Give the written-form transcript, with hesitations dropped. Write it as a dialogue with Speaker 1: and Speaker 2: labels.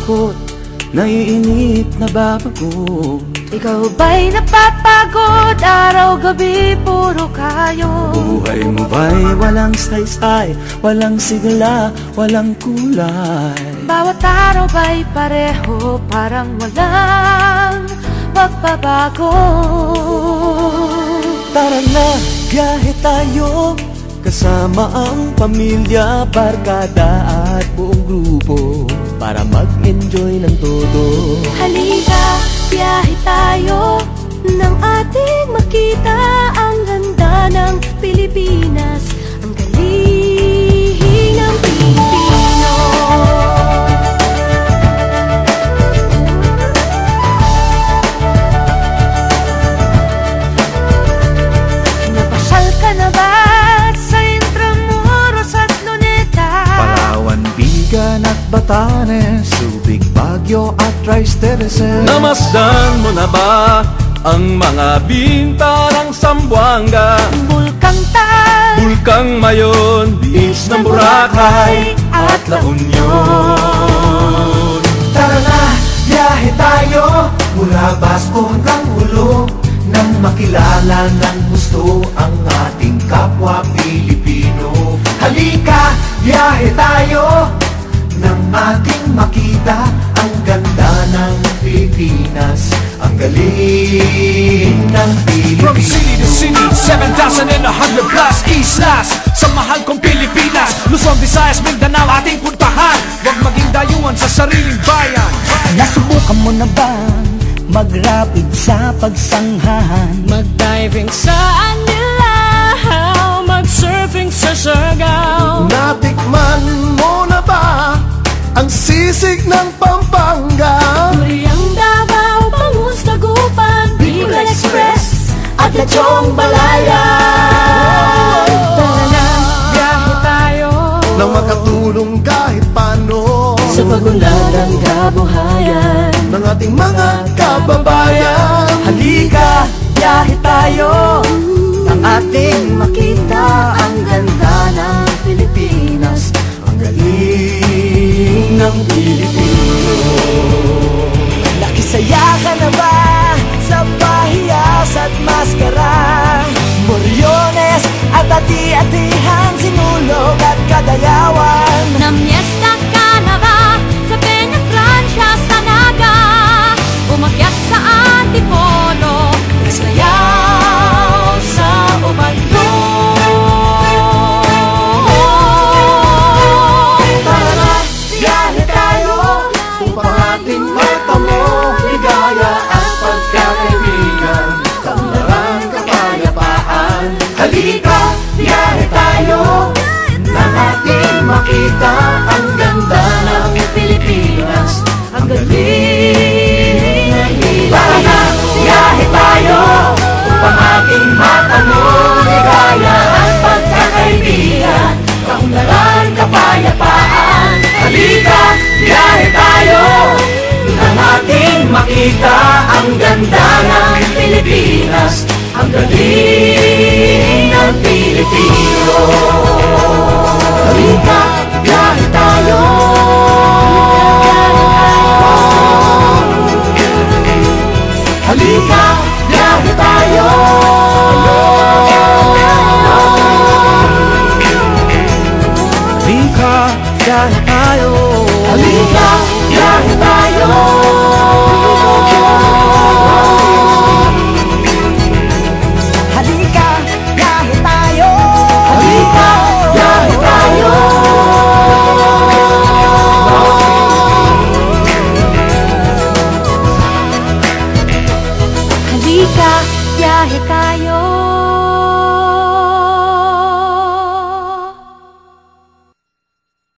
Speaker 1: takot, naiinip, nababago.
Speaker 2: Ikaw ba'y napapagod? Araw-gabi puro kayo.
Speaker 1: Buhay mo ba'y walang saysay, walang sigla, walang kulay?
Speaker 2: Bawat araw ba'y pareho, parang walang pagbabago?
Speaker 1: Tara na, biyahe tayo, kasama ang pamilya, barkada at buong grupo, para mag-enjoy ng todo.
Speaker 2: Halika, biyahe tayo, nang ating makita ang ganda ng Pilipinas, ang galing ng Pilipino. Napasyal ka na ba sa Intramuros at Luneta?
Speaker 3: Palawan, Bigan at Batanes, Subic, Baguio at Rice-Terraces.
Speaker 4: Namasdan mo na ba ang mga binta ng Zamboanga,
Speaker 2: Bulkang Tal,
Speaker 4: Bulkang Mayon, Biis ng Boracay at La Union?
Speaker 3: Tara na, biyahe tayo, mula Basco hanggang Ulo, nang makilala ng gusto ang ating kapwa Pilipino. Halika, biyahe tayo, nang ating makita ang ganda ng Pilipinas, ang galing ng Pilipino.
Speaker 5: From city to city, 7,100 plus islas, sa mahal kong Pilipinas, Luzon, Visayas, Mindanao ating puntahan. Huwag maging dayuhan sa sariling bayan.
Speaker 6: Nasubukan mo na ba mag-rapid sa pagsanghahan?
Speaker 7: Mag-diving sa Anilaw, mag-surfing sa Siargao.
Speaker 3: Natikman mo na ba ang sisig ng Pampanga?
Speaker 2: Duriang Davao, Bangus, Dagupan, Bicol Express at Lechong Balayan.
Speaker 7: Tara na, biyahe tayo,
Speaker 3: Nang makatulong kahit paano
Speaker 2: sa pagunlad ng kabuhayan
Speaker 3: ng ating mga kababayan.
Speaker 6: Halika, biyahe tayo, nang ating makita ang ganda ng Pilipinas, ang galing ng Pilipino. Nakisaya ka na ba sa pahiyas at maskara? Moriones at ati-atihan, Sinulog at Kadayawan.
Speaker 2: Namiesta ka na ba sa Peña Francia, sa Naga? Umakyat sa Antipolo, sayaw sa Ubandong.
Speaker 3: Tara na, biyahe tayo, upang ating matamo ligaya at pagkakaibigan, kaunlaran, kapayapaan. Halika, biyahe tayo, nang ating makita ang ganda ng Pilipinas, ang galing ng Pilipino. Tara na, biyahe tayo, upang ating matamo ligaya at pagkakaibigan, kaunlaran, kapayapaan. Halika, biyahe tayo, nang ating makita ang ganda ng Pilipinas, ang galing ng Pilipino. Halika, biyahe tayo. Halika, biyahe tayo.
Speaker 1: Halika, biyahe tayo.
Speaker 3: Halika, biyahe tayo.
Speaker 6: Halika, biyahe tayo.
Speaker 3: Halika, biyahe tayo.
Speaker 2: Halika, biyahe tayo.